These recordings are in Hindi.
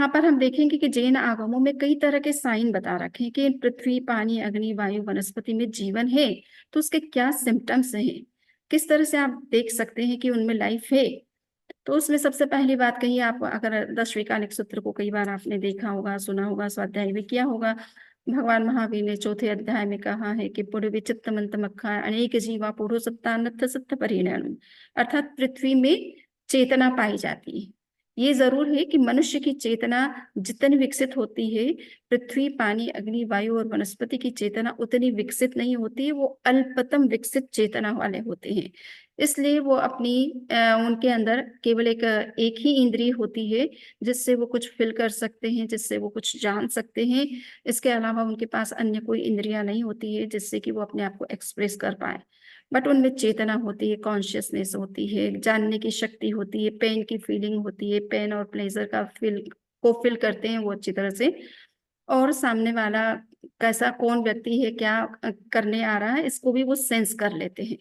यहाँ पर हम देखेंगे कि जैन आगमों में कई तरह के साइन बता रखे हैं कि पृथ्वी, पानी, अग्नि, वायु, वनस्पति में जीवन है, तो उसके क्या सिम्टम्स हैं, किस तरह से आप देख सकते हैं कि उनमें लाइफ है। तो उसमें सबसे पहली बात कही, आप अगर 10 वैज्ञानिक सूत्र को कई बार आपने देखा होगा, सुना होगा, स्वाध्याय भी किया होगा। भगवान महावीर ने चौथे अध्याय में कहा है कि पुर विचित्त मंत मक्खा अनेक जीवा पुरो सत्तानथ सत्य परिणाम, अर्थात पृथ्वी में चेतना पाई जाती है। ये जरूर है कि मनुष्य की चेतना जितनी विकसित होती है, पृथ्वी, पानी, अग्नि, वायु और वनस्पति की चेतना उतनी विकसित नहीं होती है, वो अल्पतम विकसित चेतना वाले होते हैं। इसलिए वो अपनी उनके अंदर केवल एक ही इंद्रिय होती है जिससे वो कुछ फील कर सकते हैं, जिससे वो कुछ जान सकते हैं। इसके अलावा उनके पास अन्य कोई इंद्रियां नहीं होती है जिससे कि वो अपने आप को एक्सप्रेस कर पाए। बट उनमें चेतना होती है, कॉन्शियसनेस होती है, जानने की शक्ति होती है, पेन की फीलिंग होती है, पेन और प्लेजर का फील करते हैं वो अच्छी तरह से। और सामने वाला कैसा, कौन व्यक्ति है, क्या करने आ रहा है, इसको भी वो सेंस कर लेते हैं।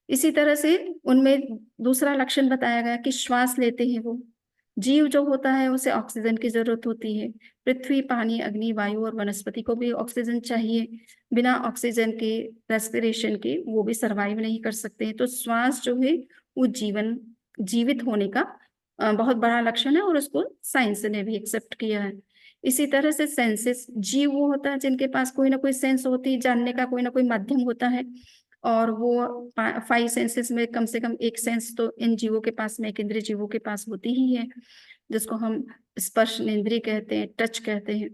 इसी तरह से उनमें दूसरा लक्षण बताया गया कि श्वास लेते हैं वो। जीव जो होता है उसे ऑक्सीजन की जरूरत होती है। पृथ्वी, पानी, अग्नि, वायु और वनस्पति को भी ऑक्सीजन चाहिए। बिना ऑक्सीजन के, रेस्पिरेशन के वो भी सरवाइव नहीं कर सकते हैं। तो श्वास जो है वो जीवित होने का बहुत बड़ा लक्षण है, और उसको साइंस ने भी एक्सेप्ट किया है। इसी तरह से सेंसेस, जीव वो होता है जिनके पास कोई ना कोई सेंस होती है, जानने का कोई ना कोई माध्यम होता है। और वो 5 सेंसेस में कम से कम एक सेंस तो इन जीवों के पास में, एक इंद्रिय जीवों के पास होती ही है, जिसको हम स्पर्श इंद्रिय कहते हैं, टच कहते हैं।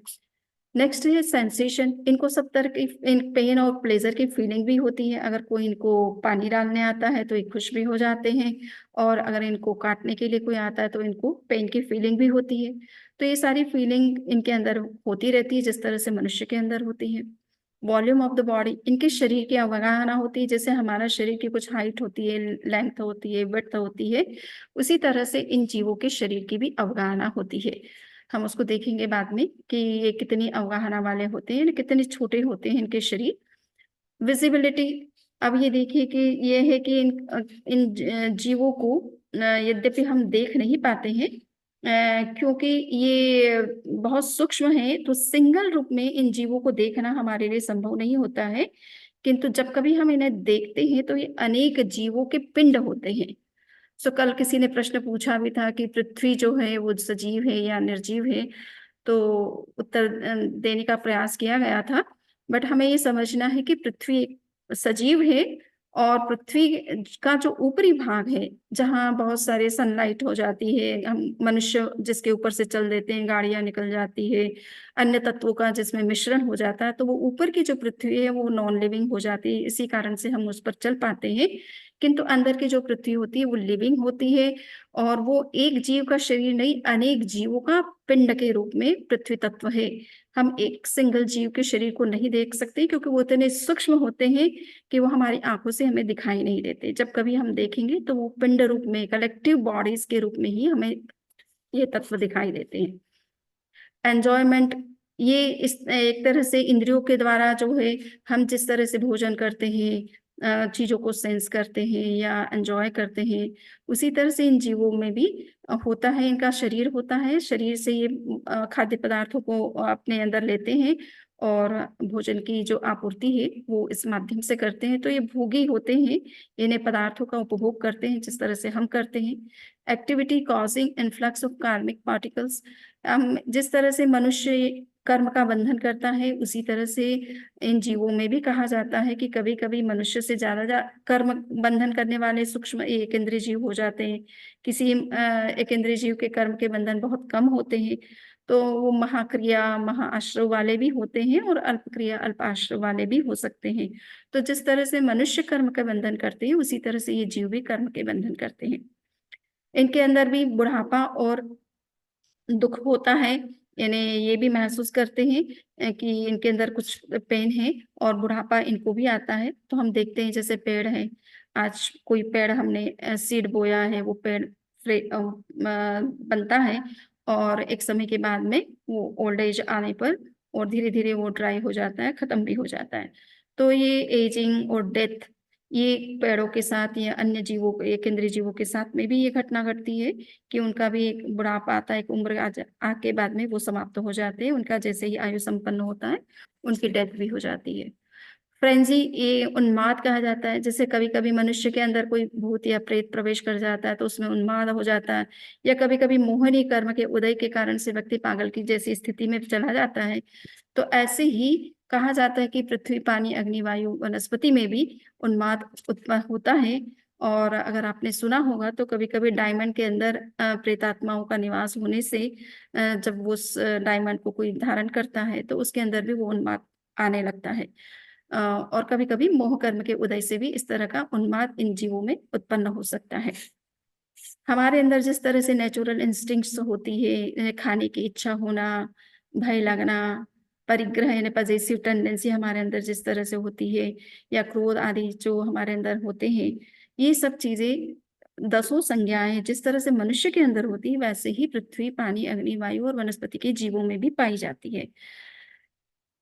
नेक्स्ट है सेंसेशन। इनको सब तरह की इन पेन और प्लेजर की फीलिंग भी होती है। अगर कोई इनको पानी डालने आता है तो ये खुश भी हो जाते हैं, और अगर इनको काटने के लिए कोई आता है तो इनको पेन की फीलिंग भी होती है। तो ये सारी फीलिंग इनके अंदर होती रहती है जिस तरह से मनुष्य के अंदर होती है। वॉल्यूम ऑफ द बॉडी, इनके शरीर की अवगाहना होती है। जैसे हमारा शरीर की कुछ हाइट होती है, लेंथ होती है, विड्थ होती है, उसी तरह से इन जीवों के शरीर की भी अवगाहना होती है। हम उसको देखेंगे बाद में कि ये कितनी अवगाहना वाले होते हैं, कितने छोटे होते हैं इनके शरीर। विजिबिलिटी, अब ये देखिए कि ये है कि इन जीवों को यद्यपि हम देख नहीं पाते हैं, क्योंकि ये बहुत सूक्ष्म है, तो सिंगल रूप में इन जीवों को देखना हमारे लिए संभव नहीं होता है। किंतु जब कभी हम इन्हें देखते हैं तो ये अनेक जीवों के पिंड होते हैं। सो कल किसी ने प्रश्न पूछा भी था कि पृथ्वी जो है वो सजीव है या निर्जीव है, तो उत्तर देने का प्रयास किया गया था। बट हमें ये समझना है कि पृथ्वी एक सजीव है, और पृथ्वी का जो ऊपरी भाग है, जहाँ बहुत सारे सनलाइट हो जाती है, हम मनुष्य जिसके ऊपर से चल देते हैं, गाड़ियां निकल जाती है, अन्य तत्वों का जिसमें मिश्रण हो जाता है, तो वो ऊपर की जो पृथ्वी है वो नॉन लिविंग हो जाती है। इसी कारण से हम उस पर चल पाते हैं। किंतु अंदर की जो पृथ्वी होती है वो लिविंग होती है, और वो एक जीव का शरीर नहीं, अनेक जीवों का पिंड के रूप में पृथ्वी तत्व है। हम एक सिंगल जीव के शरीर को नहीं देख सकते क्योंकि वो इतने सूक्ष्म होते हैं कि वो हमारी आंखों से हमें दिखाई नहीं देते। जब कभी हम देखेंगे तो वो पिंड रूप में, कलेक्टिव बॉडीज के रूप में ही हमें ये तत्व दिखाई देते हैं। एंजॉयमेंट, ये इस एक तरह से इंद्रियों के द्वारा जो है, हम जिस तरह से भोजन करते हैं, चीजों को सेंस करते हैं या एंजॉय करते हैं, उसी तरह से इन जीवों में भी होता है। इनका शरीर होता है, शरीर से ये खाद्य पदार्थों को अपने अंदर लेते हैं, और भोजन की जो आपूर्ति है वो इस माध्यम से करते हैं। तो ये भोगी होते हैं, इन्हें पदार्थों का उपभोग करते हैं जिस तरह से हम करते हैं। एक्टिविटी कॉजिंग इन्फ्लक्स ऑफ कार्मिक पार्टिकल्स, जिस तरह से मनुष्य कर्म का बंधन करता है, उसी तरह से इन जीवों में भी कहा जाता है कि कभी कभी मनुष्य से ज्यादा कर्म बंधन करने वाले सूक्ष्म एक इंद्रिय जीव हो जाते हैं। किसी एक इंद्रिय जीव के कर्म के बंधन बहुत कम होते हैं, तो वो महाक्रिया महाआश्रव वाले भी होते हैं, और अल्प क्रिया अल्प आश्रव वाले भी हो सकते हैं। तो जिस तरह से मनुष्य कर्म का बंधन करते हैं, उसी तरह से ये जीव भी कर्म के बंधन करते हैं। इनके अंदर भी बुढ़ापा और दुख होता है, यानी ये भी महसूस करते हैं कि इनके अंदर कुछ पेन है, और बुढ़ापा इनको भी आता है। तो हम देखते हैं जैसे पेड़ है, आज कोई पेड़ हमने सीड बोया है, वो पेड़ बनता है, और एक समय के बाद में वो ओल्ड एज आने पर और धीरे धीरे वो ड्राई हो जाता है, खत्म भी हो जाता है। तो ये एजिंग और डेथ, ये पेड़ों के साथ या अन्य जीवों ये केंद्रीय जीवों के साथ में भी ये घटना घटती है कि उनका भी एक बुढ़ापा आता है, एक उम्र आके बाद में वो समाप्त हो जाते हैं। उनका जैसे ही आयु संपन्न होता है, उनकी डेथ भी हो जाती है। फ्रेंजी ये उन्माद कहा जाता है। जैसे कभी-कभी मनुष्य के अंदर कोई भूत या प्रेत प्रवेश कर जाता है तो उसमें उन्माद हो जाता है, या कभी-कभी मोहिनी कर्म के उदय के कारण से व्यक्ति पागल की जैसी स्थिति में चला जाता है। तो ऐसे ही कहा जाता है कि पृथ्वी, पानी, अग्नि, वायु, वनस्पति में भी उन्माद उत्पन्न होता है। और अगर आपने सुना होगा तो कभी-कभी डायमंड के अंदर प्रेतात्माओं का निवास होने से जब वो उस डायमंड को कोई धारण करता है तो उसके अंदर भी वो उन्माद आने लगता है। और कभी-कभी मोह कर्म के उदय से भी इस तरह का उन्माद इन जीवों में उत्पन्न हो सकता है। हमारे अंदर जिस तरह से नेचुरल इंस्टिंक्ट्स होती है, खाने की इच्छा होना, भय लगना, परिग्रह यानी पजेसिव टेंडेंसी हमारे अंदर जिस तरह से होती है, या क्रोध आदि जो हमारे अंदर होते हैं, ये सब चीज़ें दसों संज्ञाएँ जिस तरह से मनुष्य के अंदर होती है, वैसे ही पृथ्वी, पानी, अग्नि, वायु और वनस्पति के जीवों में भी पाई जाती है।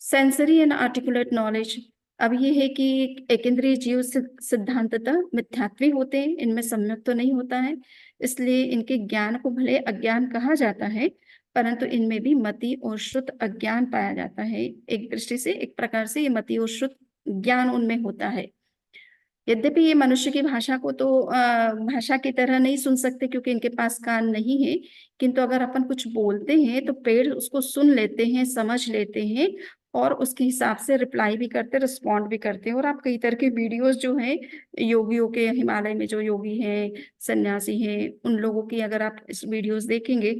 सेंसरी एंड आर्टिकुलेट नॉलेज, अब ये है कि एकेंद्रीय जीव सिद्धांततः मिथ्यात्वी होते हैं, इनमें सम्यक तो नहीं होता है, इसलिए इनके ज्ञान को भले अज्ञान कहा जाता है, परंतु इनमें भी मति और श्रुत अज्ञान पाया जाता है। एक दृष्टि से, एक प्रकार से ये मति और श्रुत ज्ञान उनमें होता है। यद्यपि ये मनुष्य की भाषा को तो भाषा की तरह नहीं सुन सकते क्योंकि इनके पास कान नहीं है, किंतु अगर अपन कुछ बोलते हैं तो पेड़ उसको सुन लेते हैं, समझ लेते हैं और उसके हिसाब से रिप्लाई भी करते हैं, रिस्पॉन्ड भी करते हैं। और आप कई तरह के वीडियोज़ जो हैं, योगियों के, हिमालय में जो योगी हैं, सन्यासी हैं, उन लोगों की अगर आप इस वीडियोज़ देखेंगे,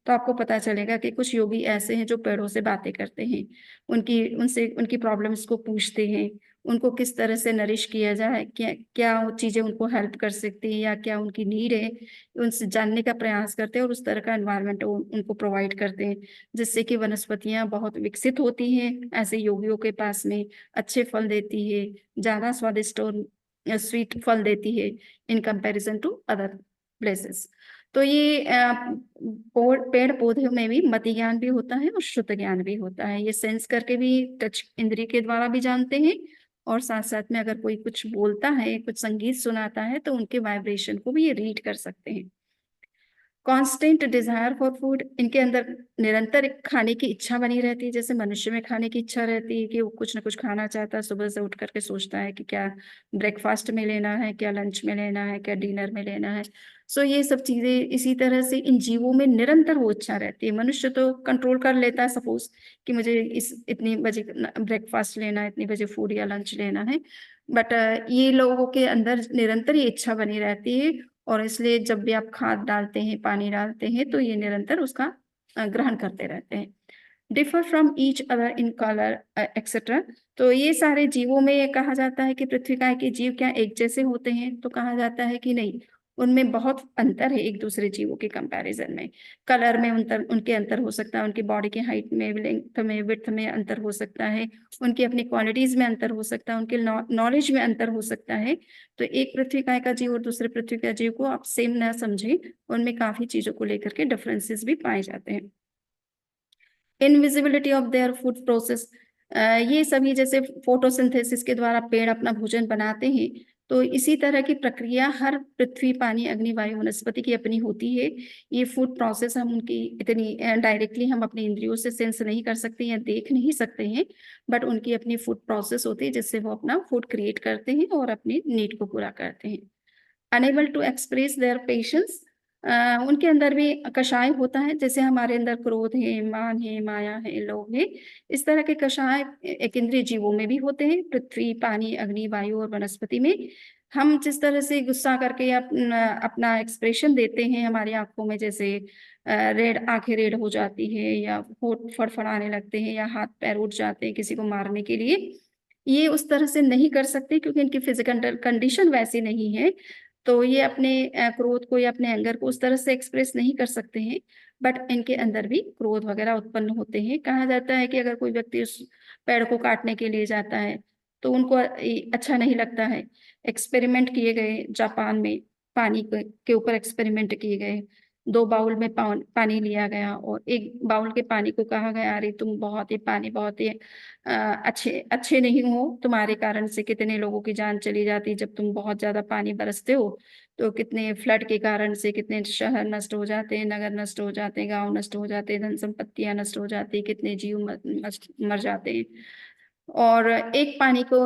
तो आपको पता चलेगा कि कुछ योगी ऐसे हैं जो पेड़ों से बातें करते हैं। उनसे उनकी प्रॉब्लम्स को पूछते हैं, उनको किस तरह से नरिश किया जाए, क्या क्या वो चीज़ें उनको हेल्प कर सकती हैं या क्या उनकी नीड है, उनसे जानने का प्रयास करते हैं और उस तरह का एनवायरनमेंट वो उनको प्रोवाइड करते हैं, जिससे कि वनस्पतियाँ बहुत विकसित होती हैं, ऐसे योगियों के पास में अच्छे फल देती है, ज़्यादा स्वादिष्ट और स्वीट फल देती है in comparison to other places. तो ये पेड़-पौधों में भी मति ज्ञान भी होता है और श्रुत ज्ञान भी होता है। ये सेंस करके भी, टच इंद्रिय के द्वारा भी जानते हैं, और साथ-साथ में अगर कोई कुछ बोलता है, कुछ संगीत सुनाता है, तो उनके वाइब्रेशन को भी ये रीड कर सकते हैं। कांस्टेंट डिज़ायर फॉर फूड, इनके अंदर निरंतर एक खाने की इच्छा बनी रहती है। जैसे मनुष्य में खाने की इच्छा रहती है कि वो कुछ न कुछ खाना चाहता है, सुबह से उठ कर के सोचता है कि क्या ब्रेकफ़ास्ट में लेना है, क्या लंच में लेना है, क्या डिनर में लेना है। सो ये सब चीज़ें इसी तरह से इन जीवों में निरंतर वो इच्छा रहती है। मनुष्य तो कंट्रोल कर लेता है, सपोज़ कि मुझे इस इतनी बजे ब्रेकफ़ास्ट लेना है, इतनी बजे फूड या लंच लेना है। बट ये लोगों के अंदर निरंतर ये इच्छा बनी रहती है, और इसलिए जब भी आप खाद डालते हैं, पानी डालते हैं, तो ये निरंतर उसका ग्रहण करते रहते हैं। Differ from each other in colour etcetera, तो ये सारे जीवों में ये कहा जाता है कि पृथ्वी काय के जीव क्या एक जैसे होते हैं? तो कहा जाता है कि नहीं, उनमें बहुत अंतर है एक-दूसरे जीवों के कंपैरिज़न में। कलर में उनके अंतर हो सकता है, उनकी बॉडी की हाइट में, लेंथ में, विड्थ में अंतर हो सकता है, उनकी अपनी क्वालिटीज़ में अंतर हो सकता है, उनके नॉलेज में अंतर हो सकता है। तो एक पृथ्वी काय का जीव और दूसरे पृथ्वी का जीव को आप सेम ना समझें, उनमें काफ़ी चीज़ों को लेकर के डिफरेंसेस भी पाए जाते हैं। Invisibility of their food process, ये सभी जैसे फोटोसिंथेसिस के द्वारा पेड़ अपना भोजन बनाते हैं, तो इसी तरह की प्रक्रिया हर पृथ्वी, पानी, अग्नि, वायु, वनस्पति की अपनी होती है। ये फूड प्रोसेस हम उनकी इतनी डायरेक्टली हम अपनी इंद्रियों से सेंस नहीं कर सकते या देख नहीं सकते हैं, बट उनकी अपनी फूड प्रोसेस होती है जिससे वो अपना फूड क्रिएट करते हैं और अपनी नीड को पूरा करते हैं। Unable to express their patience, उनके अंदर भी कषाय होता है, जैसे हमारे अंदर क्रोध है, मान है, माया है, लोभ है, इस तरह के कषाय एक इंद्रिय जीवों में भी होते हैं, पृथ्वी, पानी, अग्नि, वायु और वनस्पति में। हम जिस तरह से गुस्सा करके अपना अपना एक्सप्रेशन देते हैं, हमारी आँखों में जैसे रेड आँखें रेड हो जाती है या होंठ फड़फड़ाने लगते हैं या हाथ-पैर उठ जाते हैं किसी को मारने के लिए, ये उस तरह से नहीं कर सकते क्योंकि इनकी फिज़िकल कंडीशन वैसी नहीं है। तो ये अपने क्रोध को या अपने एंगर को उस तरह से एक्सप्रेस नहीं कर सकते हैं, बट इनके अंदर भी क्रोध वगैरह उत्पन्न होते हैं। कहा जाता है कि अगर कोई व्यक्ति उस पेड़ को काटने के लिए जाता है, तो उनको अच्छा नहीं लगता है। एक्सपेरिमेंट किए गए जापान में, पानी के ऊपर एक्सपेरिमेंट किए गए, 2 बाउल में पानी लिया गया और 1 बाउल के पानी को कहा गया, अरे तुम बहुत ही पानी बहुत ही अच्छे अच्छे नहीं हो, तुम्हारे कारण से कितने लोगों की जान चली जाती है। जब तुम बहुत ज़्यादा पानी बरसते हो, तो कितने फ्लड के कारण से कितने शहर नष्ट हो जाते हैं, नगर नष्ट हो जाते हैं, गाँव नष्ट हो जाते हैं, धन संपत्तियाँ नष्ट हो जाती हैं, कितने जीव मर जाते हैं। और एक पानी को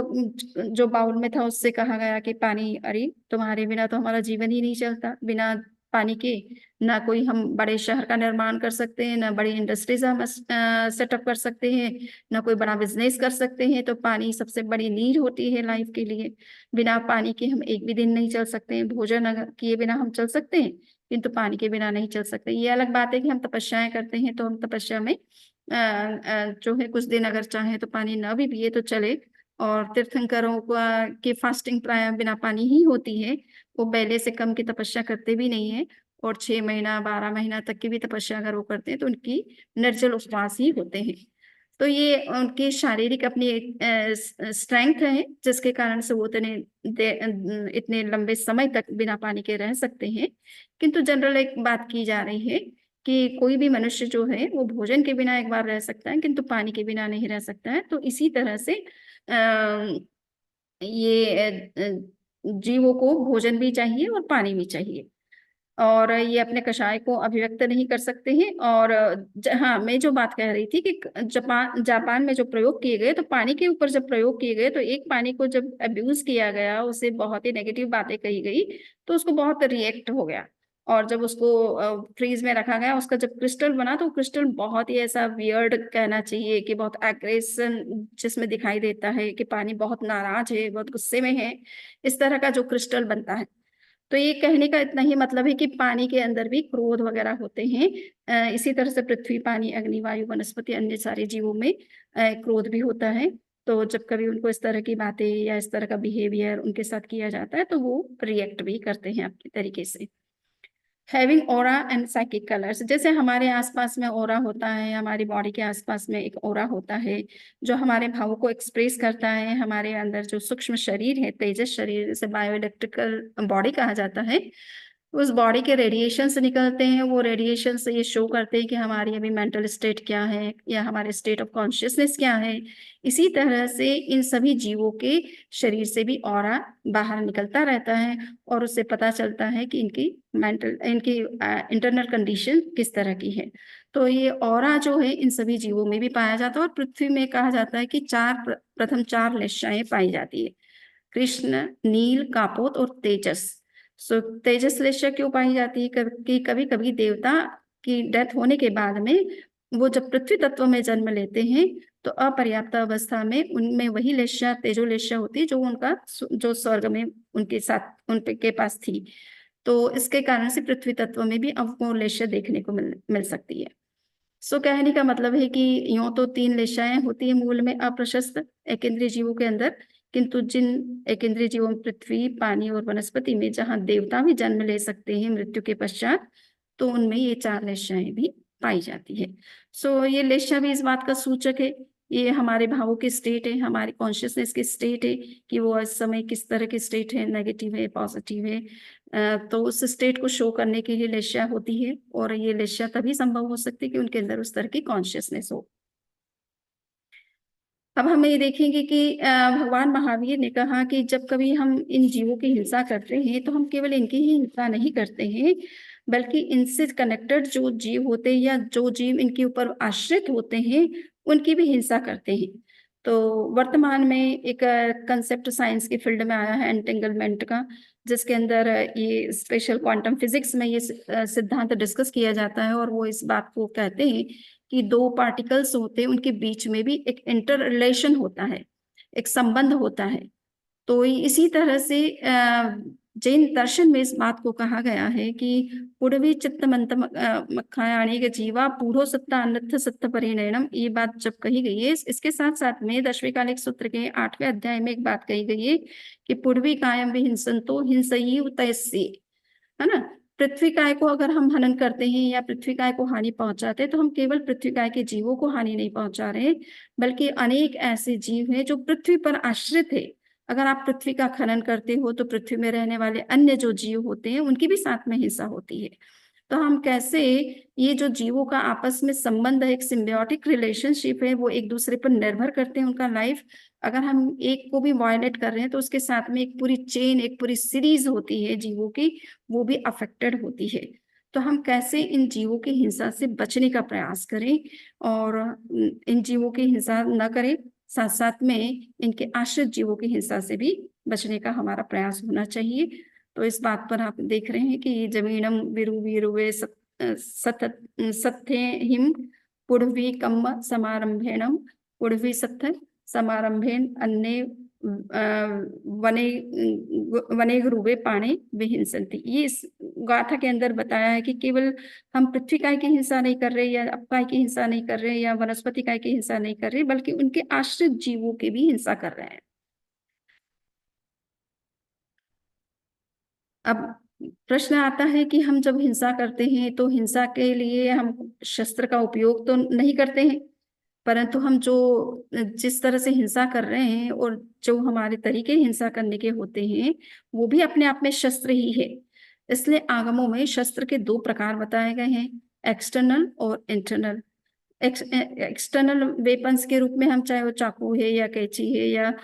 जो बाउल में था उससे कहा गया कि पानी, अरे तुम्हारे बिना तो हमारा जीवन ही नहीं चलता, बिना पानी के ना कोई हम बड़े शहर का निर्माण कर सकते हैं, ना बड़ी इंडस्ट्रीज हम सेटअप कर सकते हैं, ना कोई बड़ा बिजनेस कर सकते हैं। तो पानी सबसे बड़ी नीड होती है लाइफ के लिए। बिना पानी के हम एक भी दिन नहीं चल सकते हैं। भोजन अगर किए बिना हम चल सकते हैं, किंतु पानी के बिना नहीं चल सकते। ये अलग बात है कि हम तपस्याएं करते हैं, तो हम तपस्या में जो है कुछ दिन अगर चाहे तो पानी ना भी पिए तो चले। और तीर्थंकरों का की फास्टिंग प्राय बिना पानी ही होती है। वो बेले से कम की तपस्या करते भी नहीं है, और 6 महीना 12 महीना तक की भी तपस्या अगर वो करते हैं तो उनकी निर्जल उपवास ही होते हैं। तो ये उनकी शारीरिक अपनी स्ट्रेंथ है, जिसके कारण से वो इतने लंबे समय तक बिना पानी के रह सकते हैं। किंतु जनरल एक बात की जा रही है कि कोई भी मनुष्य जो है वो भोजन के बिना एक बार रह सकता है, किंतु पानी के बिना नहीं रह सकता है। तो इसी तरह से ये जीवों को भोजन भी चाहिए और पानी भी चाहिए, और ये अपने कषाय को अभिव्यक्त नहीं कर सकते हैं। और हाँ, मैं जो बात कह रही थी कि जापान जापान में जो प्रयोग किए गए, तो पानी के ऊपर जब प्रयोग किए गए, तो एक पानी को जब अब्यूज किया गया, उसे बहुत ही नेगेटिव बातें कही गई, तो उसको बहुत रिएक्ट हो गया। और जब उसको फ्रीज में रखा गया, उसका जब क्रिस्टल बना, तो क्रिस्टल बहुत ही ऐसा वियर्ड कहना चाहिए कि बहुत एग्रेशन जिसमें दिखाई देता है कि पानी बहुत नाराज है, बहुत गुस्से में है, इस तरह का जो क्रिस्टल बनता है। तो ये कहने का इतना ही मतलब है कि पानी के अंदर भी क्रोध वगैरह होते हैं। इसी तरह से पृथ्वी, पानी, अग्नि, वायु, वनस्पति, अन्य सारे जीवों में क्रोध भी होता है। तो जब कभी उनको इस तरह की बातें या इस तरह का बिहेवियर उनके साथ किया जाता है, तो वो रिएक्ट भी करते हैं अपने तरीके से। Having aura and psychic colours, जैसे हमारे आसपास में ऑरा होता है, हमारी बॉडी के आसपास में एक ऑरा होता है जो हमारे भावों को एक्सप्रेस करता है। हमारे अंदर जो सूक्ष्म शरीर है, तेजस शरीर, जिसे बायो इलेक्ट्रिकल बॉडी कहा जाता है, उस बॉडी के रेडिएशंस निकलते हैं। वो रेडिएशंस ये शो करते हैं कि हमारी अभी मेंटल स्टेट क्या है, या हमारे स्टेट ऑफ कॉन्शियसनेस क्या है। इसी तरह से इन सभी जीवों के शरीर से भी ऑरा बाहर निकलता रहता है, और उससे पता चलता है कि इनकी इंटरनल कंडीशन किस तरह की है। तो ये ऑरा जो है इन सभी जीवों में भी पाया जाता है। और पृथ्वी में कहा जाता है कि प्रथम 4 लेशाएं पाई जाती है: कृष्ण, नील, कापोत और तेजस। सो तेजस लेशा क्यों पाई जाती है? कि कभी कभी देवता की डेथ होने के बाद में वो जब पृथ्वी तत्व में जन्म लेते हैं, तो अपर्याप्त अवस्था में उनमें वही लेशा, तेजो लेशा होती है जो उनका जो स्वर्ग में उनके साथ उनके पास थी। तो इसके कारण से पृथ्वी तत्व में भी अब वो लेशा देखने को मिल सकती है। सो कहने का मतलब है कि यूं तो 3 लेशाएं होती है मूल में अप्रशस्त एकेंद्रीय जीवों के अंदर, किंतु जिन एकेंद्रीय जीवों में पृथ्वी, पानी और वनस्पति में जहां देवता भी जन्म ले सकते हैं मृत्यु के पश्चात, तो उनमें ये 4 लेशाएं भी पाई जाती है। सो ये लेशा भी इस बात का सूचक है, ये हमारे भावों की स्टेट है, हमारी कॉन्शियसनेस की स्टेट है कि वो इस समय किस तरह की स्टेट है, नेगेटिव है, पॉजिटिव है। तो उस स्टेट को शो करने के लिए लेशा होती है, और ये लेशा तभी संभव हो सकती है कि उनके अंदर उस तरह की कॉन्शियसनेस हो। अब हम ये देखेंगे कि भगवान महावीर ने कहा कि जब कभी हम इन जीवों की हिंसा करते हैं, तो हम केवल इनकी ही हिंसा नहीं करते हैं, बल्कि इनसे कनेक्टेड जो जीव होते हैं या जो जीव इनके ऊपर आश्रित होते हैं, उनकी भी हिंसा करते हैं। तो वर्तमान में एक कंसेप्ट साइंस की फील्ड में आया है एंटेंगलमेंट का, जिसके अंदर ये स्पेशल क्वांटम फिजिक्स में ये सिद्धांत डिस्कस किया जाता है, और वो इस बात को कहते हैं कि 2 पार्टिकल्स होते हैं, उनके बीच में भी एक इंटर रिलेशन होता है, एक संबंध होता है। तो इसी तरह से जैन दर्शन में इस बात को कहा गया है कि पूर्वी चित्त मंत मखायाणी के जीवा पूर्व सत्ता अन्यथ सत्ता परिणयनम, ये बात जब कही गई है, इसके साथ साथ में 10वें कालिक सूत्र के 8वें अध्याय में एक बात कही गई है कि पूर्वी कायम विहिंसंतो हिंसयी तयस्सी, है ना। पृथ्वी काय को अगर हम हनन करते हैं या पृथ्वी काय को हानि पहुंचाते हैं, तो हम केवल पृथ्वी काय के जीवों को हानि नहीं पहुंचा रहे, बल्कि अनेक ऐसे जीव हैं जो पृथ्वी पर आश्रित है। अगर आप पृथ्वी का खनन करते हो, तो पृथ्वी में रहने वाले अन्य जो जीव होते हैं उनकी भी साथ में हिंसा होती है। तो हम कैसे ये जो जीवों का आपस में संबंध है, एक सिम्बियोटिक रिलेशनशिप है, वो एक दूसरे पर निर्भर करते हैं उनका लाइफ। अगर हम एक को भी वायलेट कर रहे हैं तो उसके साथ में एक पूरी चेन, एक पूरी सीरीज होती है जीवों की, वो भी अफेक्टेड होती है। तो हम कैसे इन जीवों की हिंसा से बचने का प्रयास करें और इन जीवों की हिंसा न करें, साथ साथ में इनके आश्रित जीवों की हिंसा से भी बचने का हमारा प्रयास होना चाहिए। तो इस बात पर आप देख रहे हैं कि जमीनम विरुवीरुवे सत्थे हिम पुढ़वी कम्म समारंभेणम पुढ़वी सत्थ समारंभेन अन्य वने वने गुरुवे पाणे विहिंसन्ति। ये इस गाथा के अंदर बताया है कि केवल हम पृथ्वी काय की हिंसा नहीं कर रहे या अपकाय की हिंसा नहीं कर रहे या वनस्पति काय की हिंसा नहीं कर रहे, बल्कि उनके आश्रित जीवों की भी हिंसा कर रहे हैं। अब प्रश्न आता है कि हम जब हिंसा करते हैं तो हिंसा के लिए हम शस्त्र का उपयोग तो नहीं करते हैं, परंतु हम जो जिस तरह से हिंसा कर रहे हैं और जो हमारे तरीके हिंसा करने के होते हैं, वो भी अपने आप में शस्त्र ही है। इसलिए आगमों में शस्त्र के दो प्रकार बताए गए हैं, एक्सटर्नल और इंटरनल। एक्सटर्नल वेपन्स के रूप में हम चाहे वो चाकू है या कैंची है या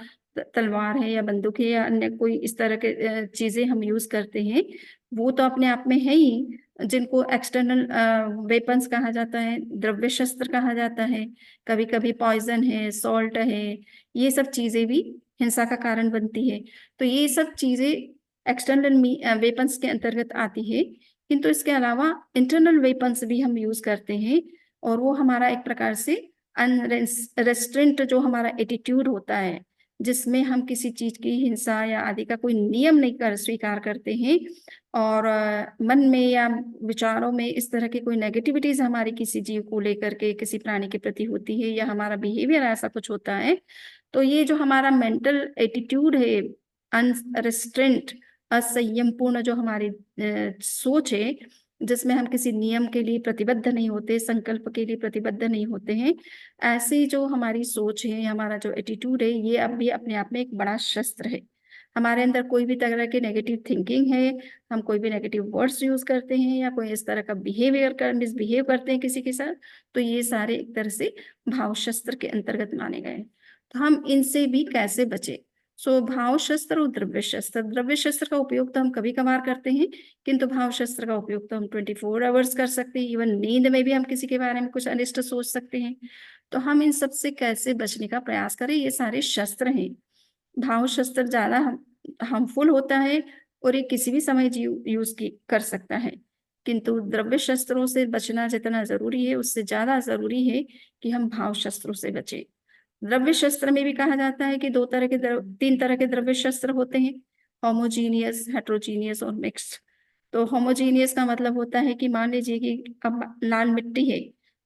तलवार है या बंदूक है या अन्य कोई इस तरह के चीजें हम यूज करते हैं, वो तो अपने आप में है ही, जिनको एक्सटर्नल वेपन्स कहा जाता है, द्रव्य शस्त्र कहा जाता है। कभी कभी पॉइजन है, सॉल्ट है, ये सब चीजें भी हिंसा का कारण बनती है। तो ये सब चीजें एक्सटर्नल वेपन्स के अंतर्गत आती है। किंतु इसके अलावा इंटरनल वेपन्स भी हम यूज करते हैं, और वो हमारा एक प्रकार से अनरेस्ट्रेंट जो हमारा एटीट्यूड होता है, जिसमें हम किसी चीज की हिंसा या आदि का कोई नियम नहीं कर स्वीकार करते हैं, और मन में या विचारों में इस तरह की कोई नेगेटिविटीज हमारी किसी जीव को लेकर के, किसी प्राणी के प्रति होती है, या हमारा बिहेवियर ऐसा कुछ होता है, तो ये जो हमारा मेंटल एटीट्यूड है, अनरेस्ट्रेंट, असंयम पूर्ण जो हमारी सोच है, जिसमें हम किसी नियम के लिए प्रतिबद्ध नहीं होते, संकल्प के लिए प्रतिबद्ध नहीं होते हैं, ऐसी जो हमारी सोच है, हमारा जो एटीट्यूड है, ये अब भी अपने आप में एक बड़ा शस्त्र है। हमारे अंदर कोई भी तरह की नेगेटिव थिंकिंग है, हम कोई भी नेगेटिव वर्ड्स यूज करते हैं या कोई इस तरह का बिहेवियर कर मिसबिहेव करते हैं किसी के साथ, तो ये सारे एक तरह से भाव शस्त्र के अंतर्गत माने गए हैं। तो हम इनसे भी कैसे बचे? सो भाव शस्त्र और द्रव्य शस्त्र, द्रव्य शस्त्र का उपयोग तो हम कभी कभार करते हैं, किंतु भाव शस्त्र का उपयोग तो हम 24 आवर्स कर सकते हैं। इवन नींद में भी हम किसी के बारे में कुछ अनिष्ट सोच सकते हैं। तो हम इन सब से कैसे बचने का प्रयास करें? ये सारे शस्त्र हैं। भाव शस्त्र ज्यादा हार्मफुल होता है और ये किसी भी समय यूज कर सकता है, किंतु द्रव्य शस्त्रों से बचना जितना जरूरी है, उससे ज्यादा जरूरी है कि हम भाव शस्त्रों से बचें। द्रव्य शस्त्र में भी कहा जाता है कि तीन तरह के द्रव्य शस्त्र होते हैं, होमोजीनियस, हेट्रोजीनियस और मिक्स्ड। तो होमोजीनियस का मतलब होता है कि मान लीजिए कि अब लाल मिट्टी है,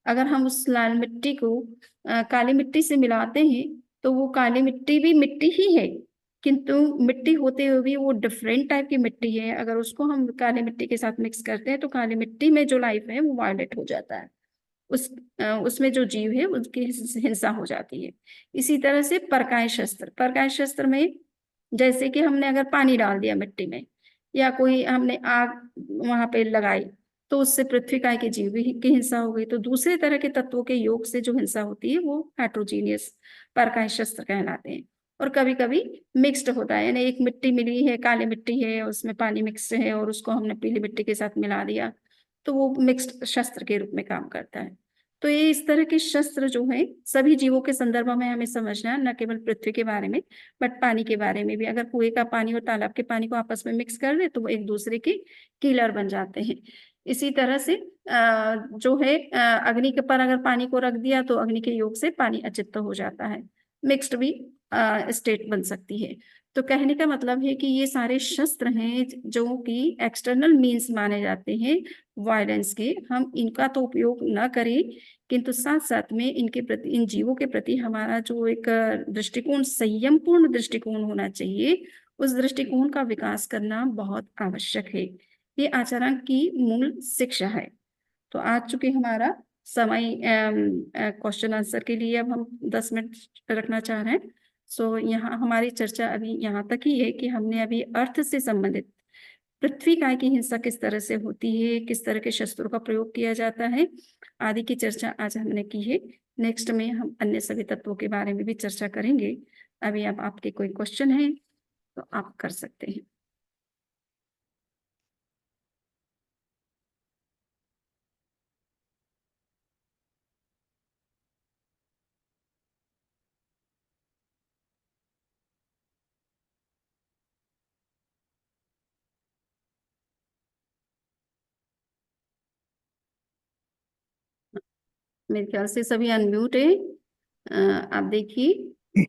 अगर हम उस लाल मिट्टी को काली मिट्टी से मिलाते हैं, तो वो काली मिट्टी भी मिट्टी ही है, किंतु मिट्टी होते हुए भी वो डिफरेंट टाइप की मिट्टी है। अगर उसको हम काली मिट्टी के साथ मिक्स करते हैं तो काली मिट्टी में जो लाइफ है वो वायलेट हो जाता है, उसमें जो जीव है उसकी हिंसा हो जाती है। इसी तरह से परकाय शस्त्र में जैसे कि हमने अगर पानी डाल दिया मिट्टी में, या कोई हमने आग वहां पे लगाई, तो उससे पृथ्वी काय के जीव की हिंसा हो गई। तो दूसरे तरह के तत्वों के योग से जो हिंसा होती है वो हेट्रोजीनियस परकाय शस्त्र कहलाते हैं। और कभी कभी मिक्स्ड होता है, यानी एक मिट्टी मिली है, काली मिट्टी है, उसमें पानी मिक्स है और उसको हमने पीली मिट्टी के साथ मिला दिया, तो वो मिक्स्ड शस्त्र के रूप में काम करता है। तो ये इस तरह के शस्त्र जो है सभी जीवों के संदर्भ में हमें समझना है, न केवल पृथ्वी के बारे में, बट पानी के बारे में भी। अगर कुएं का पानी और तालाब के पानी को आपस में मिक्स कर दे तो वो एक दूसरे के किलर बन जाते हैं। इसी तरह से जो है अग्नि के पर अगर पानी को रख दिया तो अग्नि के योग से पानी अचित्त हो जाता है, मिक्स्ड भी स्टेट बन सकती है। तो कहने का मतलब है कि ये सारे शस्त्र हैं जो कि एक्सटर्नल मीन्स माने जाते हैं वायलेंस के, हम इनका तो उपयोग न करें, किंतु साथ साथ में इनके प्रति, इन जीवों के प्रति हमारा जो एक दृष्टिकोण, संयम पूर्ण दृष्टिकोण होना चाहिए, उस दृष्टिकोण का विकास करना बहुत आवश्यक है। ये आचरण की मूल शिक्षा है। तो आज चूंकि हमारा समय क्वेश्चन आंसर के लिए अब हम 10 मिनट रखना चाह रहे हैं, सो यहाँ हमारी चर्चा अभी यहाँ तक ही है कि हमने अभी अर्थ से संबंधित पृथ्वी काय की हिंसा किस तरह से होती है, किस तरह के शस्त्रों का प्रयोग किया जाता है, आदि की चर्चा आज हमने की है। नेक्स्ट में हम अन्य सभी तत्वों के बारे में भी चर्चा करेंगे। अभी अब आपके कोई क्वेश्चन है तो आप कर सकते हैं। मेरे ख्याल से सभी अनम्यूट है। आप देखिए।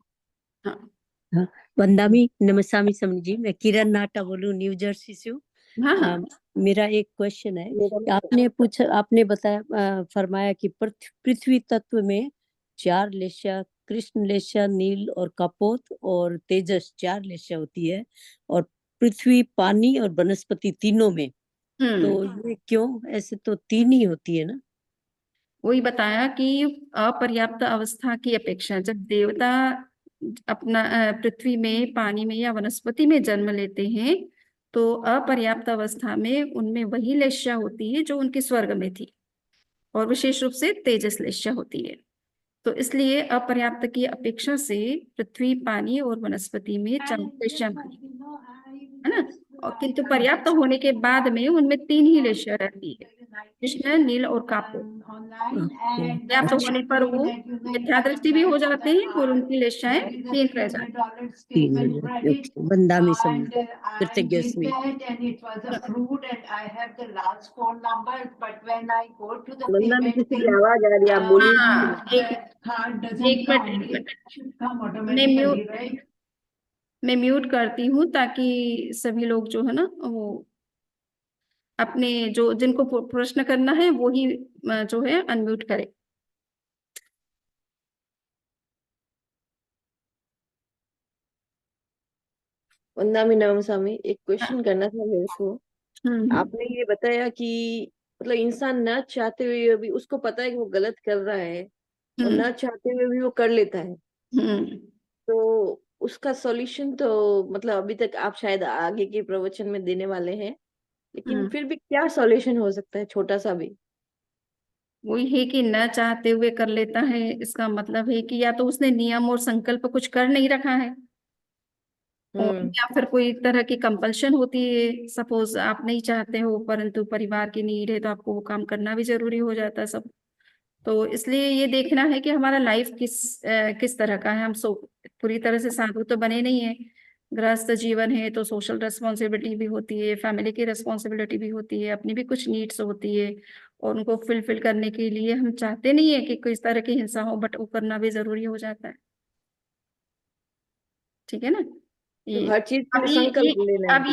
हाँ हाँ, वंदामी नमस्तामी समझी जी, मैं किरण नाटा बोलूं, न्यू जर्सी से हूँ। हाँ हाँ। मेरा एक क्वेश्चन है। आपने बताया, फरमाया कि पृथ्वी तत्व में 4 लेशा, कृष्ण लेशा, नील और कपोत और तेजस 4 लेशा होती है, और पृथ्वी, पानी और वनस्पति तीनों में। तो ये क्यों? ऐसे तो 3 ही होती है ना। वही बताया कि अपर्याप्त अवस्था की अपेक्षा जब देवता अपना पृथ्वी में, पानी में या वनस्पति में जन्म लेते हैं, तो अपर्याप्त अवस्था में उनमें वही लेशा होती है जो उनके स्वर्ग में थी, और विशेष रूप से तेजस लेशा होती है। तो इसलिए अपर्याप्त की अपेक्षा से पृथ्वी, पानी और वनस्पति में 4 लेशा मानी, है ना। और किंतु पर्याप्त होने के बाद में उनमें 3 ही लेशा रहती है, कृष्ण, नील और कापुर। पर्याप्त होने पर वो मिथ्या दृष्टि भी हो जाते हैं और उनकी लेशाएं 3 रह जाती हैं। वंदामी समझ, कृतज्ञस्मि। वंदना में किसी की आवाज आ रही है, आप बोलिए। हाँ, एक मिनट, मैं म्यूट करती हूँ ताकि सभी लोग जो है ना वो अपने जो जिनको प्रश्न करना है वो ही जो है अनम्यूट करे। वंदना में नमः स्वामी, एक क्वेश्चन करना था मेरे को। हम्म आपने ये बताया कि मतलब इंसान न चाहते हुए भी उसको पता है कि वो गलत कर रहा है, और हम्म न चाहते हुए भी वो कर लेता है। हम्म तो उसका सॉल्यूशन तो मतलब अभी तक आप शायद आगे के प्रवचन में देने वाले हैं, लेकिन हम्म फिर भी क्या सॉल्यूशन हो सकता है, छोटा सा भी? वही है कि न चाहते हुए कर लेता है, इसका मतलब है कि या तो उसने नियम और संकल्प कुछ कर नहीं रखा है, और हम्म। या फिर कोई तरह की कंपल्शन होती है। सपोज आप नहीं चाहते हो परंतु परिवार की नीड है तो आपको वो काम करना भी जरूरी हो जाता है सब। तो इसलिए ये देखना है कि हमारा लाइफ किस तरह का है। हम पूरी तरह से साधु तो बने नहीं है। गृहस्थ जीवन है तो सोशल रिस्पॉन्सिबिलिटी भी होती है, फैमिली की रिस्पॉन्सिबिलिटी भी होती है, अपनी भी कुछ नीड्स होती है, और उनको फुलफिल करने के लिए हम चाहते नहीं है कि किस तरह की हिंसा हो, बट वो करना भी जरूरी हो जाता है। ठीक है ना। तो ये हर चीज के अब लिए ये संकल्प लेना है, अब मतलब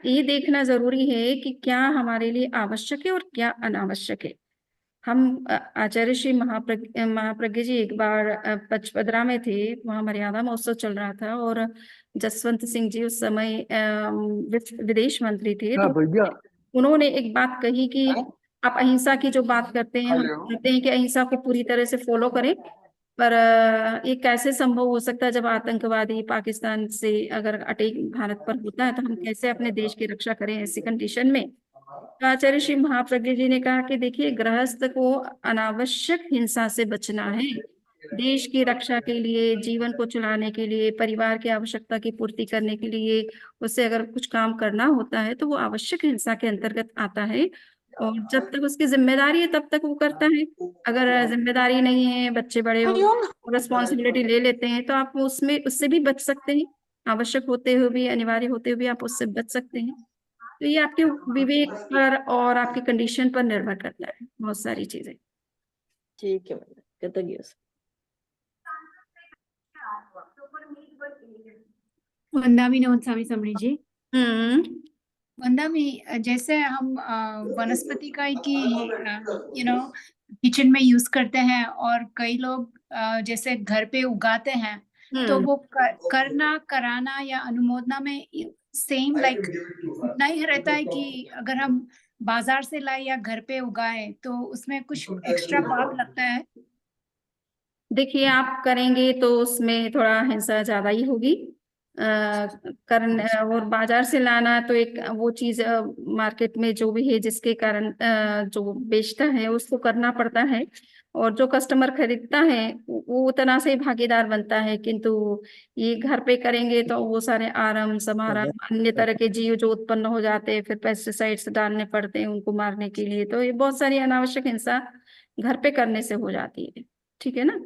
कि ये देखना जरूरी है कि क्या हमारे लिए आवश्यक है और क्या अनावश्यक है। हम आचार्य श्री महाप्रज्ञ जी एक बार पचपदरा में थे, वहाँ मर्यादा महोत्सव चल रहा था, और जसवंत सिंह जी उस समय विदेश मंत्री थे। तो उन्होंने एक बात कही कि आप अहिंसा की जो बात करते हैं, हम कहते हैं कि अहिंसा को पूरी तरह से फॉलो करें, पर ये कैसे संभव हो सकता है जब आतंकवादी पाकिस्तान से अगर अटैक भारत पर होता है, तो हम कैसे अपने देश की रक्षा करें ऐसी कंडीशन में। तो आचार्य श्री महाप्रज्ञ जी ने कहा कि देखिए, गृहस्थ को अनावश्यक हिंसा से बचना है। देश की रक्षा के लिए, जीवन को चलाने के लिए, परिवार की आवश्यकता की पूर्ति करने के लिए उससे अगर कुछ काम करना होता है तो वो आवश्यक हिंसा के अंतर्गत आता है, और जब तक उसकी जिम्मेदारी है तब तक वो करता है। अगर जिम्मेदारी नहीं है, बच्चे बड़े हो रिस्पॉन्सिबिलिटी ले लेते हैं, तो आप उसमें उससे भी बच सकते हैं। आवश्यक होते हुए भी, अनिवार्य होते हुए भी आप उससे बच सकते हैं। तो ये आपके विवेक पर और आपकी कंडीशन पर निर्भर करता है, बहुत सारी चीजें। ठीक है, मैंने कृतज्ञ। वंदामी नमस्तामी समणी जी। हम्म वंदामी, जैसे हम वनस्पति का की किचन में यूज करते हैं, और कई लोग जैसे घर पे उगाते हैं, तो वो करना, कराना या अनुमोदना में सेम लाइक उतना ही रहता है कि अगर हम बाजार से लाए या घर पे उगाए तो उसमें कुछ एक्स्ट्रा पाप लगता है। देखिए, आप करेंगे तो उसमें थोड़ा हिंसा ज्यादा ही होगी। करने और बाजार से लाना तो एक वो चीज मार्केट में जो भी है जिसके कारण जो बेचता है उसको करना पड़ता है, और जो कस्टमर खरीदता है वो उतना से ही भागीदार बनता है। किंतु ये घर पे करेंगे तो वो सारे आराम समाराम अन्य तरह के जीव जो उत्पन्न हो जाते हैं, फिर पेस्टिसाइड्स डालने पड़ते हैं उनको मारने के लिए, तो ये बहुत सारी अनावश्यक हिंसा घर पे करने से हो जाती है। ठीक है ना।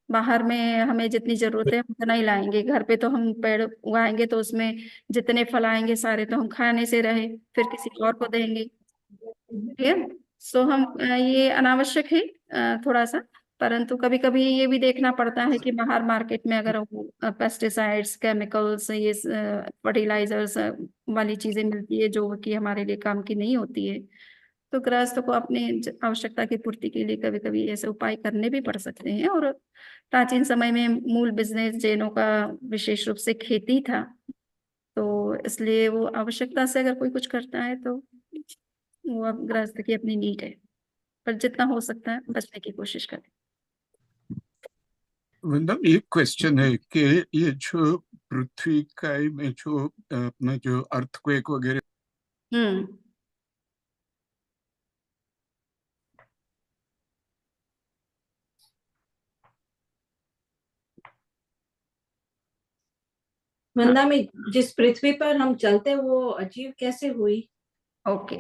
बाहर में हमें जितनी जरूरत है हम उतना ही लाएंगे, घर पे तो हम पेड़ उगाएंगे तो उसमें जितने फल आएंगे सारे तो हम खाने से रहे, फिर किसी और को देंगे। ठीक है। सो हम ये अनावश्यक है थोड़ा सा। परंतु कभी कभी ये भी देखना पड़ता है कि बाहर मार्केट में अगर पेस्टिसाइड्स केमिकल्स ये फर्टिलाइजर्स वाली चीजें मिलती है जो कि हमारे लिए काम की नहीं होती है, तो गृहस्थ को अपने आवश्यकता की पूर्ति के लिए कभी कभी ऐसे उपाय करने भी पड़ सकते हैं। और प्राचीन समय में मूल बिजनेस जैनों का विशेष रूप से खेती था, तो इसलिए वो आवश्यकता से अगर कोई कुछ करता है तो वो अब गृहस्थ की अपनी नीड है, पर जितना हो सकता है बचने की कोशिश करें। मतलब एक क्वेश्चन है कि ये जो पृथ्वी का में जो अपना जो अर्थक्वेक वगैरह वंदा में जिस पृथ्वी पर हम चलते वो अजीब कैसे हुई? ओके।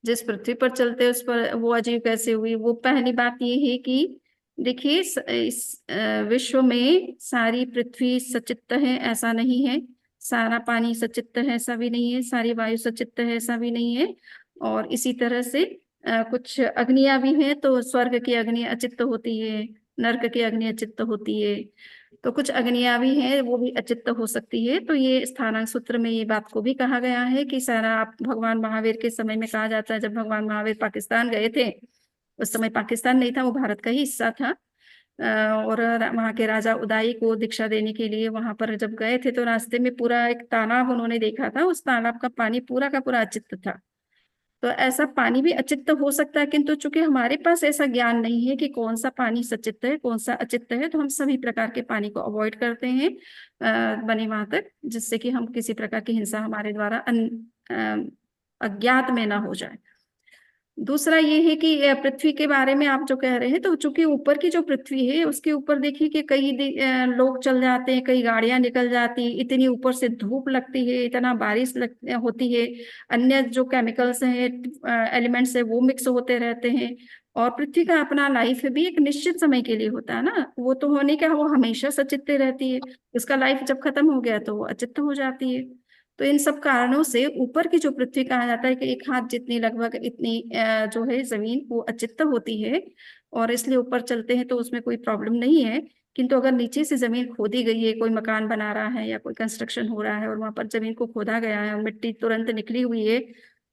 जिस पृथ्वी पर चलते उस पर वो अजीब कैसे हुई, वो पहली बात ये है कि देखिए इस विश्व में सारी पृथ्वी सचित्त है ऐसा नहीं है, सारा पानी सचित्त है ऐसा भी नहीं है, सारी वायु सचित्त है ऐसा भी नहीं है। और इसी तरह से कुछ अग्नियां भी हैं, तो स्वर्ग की अग्नि अचित्त होती है, नरक की अग्नि अचित्त होती है, तो कुछ अग्नियां भी हैं वो भी अचित्त हो सकती है। तो ये स्थानांक सूत्र में ये बात को भी कहा गया है कि सारा आप भगवान महावीर के समय में कहा जाता है, जब भगवान महावीर पाकिस्तान गए थे, उस समय पाकिस्तान नहीं था, वो भारत का ही हिस्सा था। और वहाँ के राजा उदाई को दीक्षा देने के लिए वहां पर जब गए थे तो रास्ते में पूरा एक तालाब उन्होंने देखा था, उस तालाब का पानी पूरा का पूरा अचित्त था। तो ऐसा पानी भी अचित्त हो सकता है, किंतु चूंकि हमारे पास ऐसा ज्ञान नहीं है कि कौन सा पानी सचित्त है कौन सा अचित्त है, तो हम सभी प्रकार के पानी को अवॉइड करते हैं बने वहां तक, जिससे कि हम किसी प्रकार की हिंसा हमारे द्वारा अज्ञात में ना हो जाए। दूसरा ये है कि पृथ्वी के बारे में आप जो कह रहे हैं, तो चूंकि ऊपर की जो पृथ्वी है उसके ऊपर देखिए कि कई लोग चल जाते हैं, कई गाड़ियां निकल जाती हैं, इतनी ऊपर से धूप लगती है, इतना बारिश होती है, अन्य जो केमिकल्स हैं एलिमेंट्स है वो मिक्स होते रहते हैं। और पृथ्वी का अपना लाइफ भी एक निश्चित समय के लिए होता है ना, वो तो होने क्या वो हमेशा सचित्त रहती है, उसका लाइफ जब खत्म हो गया तो वो अचित्त हो जाती है। तो इन सब कारणों से ऊपर की जो पृथ्वी कहा जाता है कि एक हाथ जितनी लगभग इतनी जो है जमीन वो अचित्त होती है, और इसलिए ऊपर चलते हैं तो उसमें कोई प्रॉब्लम नहीं है। किंतु अगर नीचे से जमीन खोदी गई है, कोई मकान बना रहा है या कोई कंस्ट्रक्शन हो रहा है और वहां पर जमीन को खोदा गया है और मिट्टी तुरंत निकली हुई है,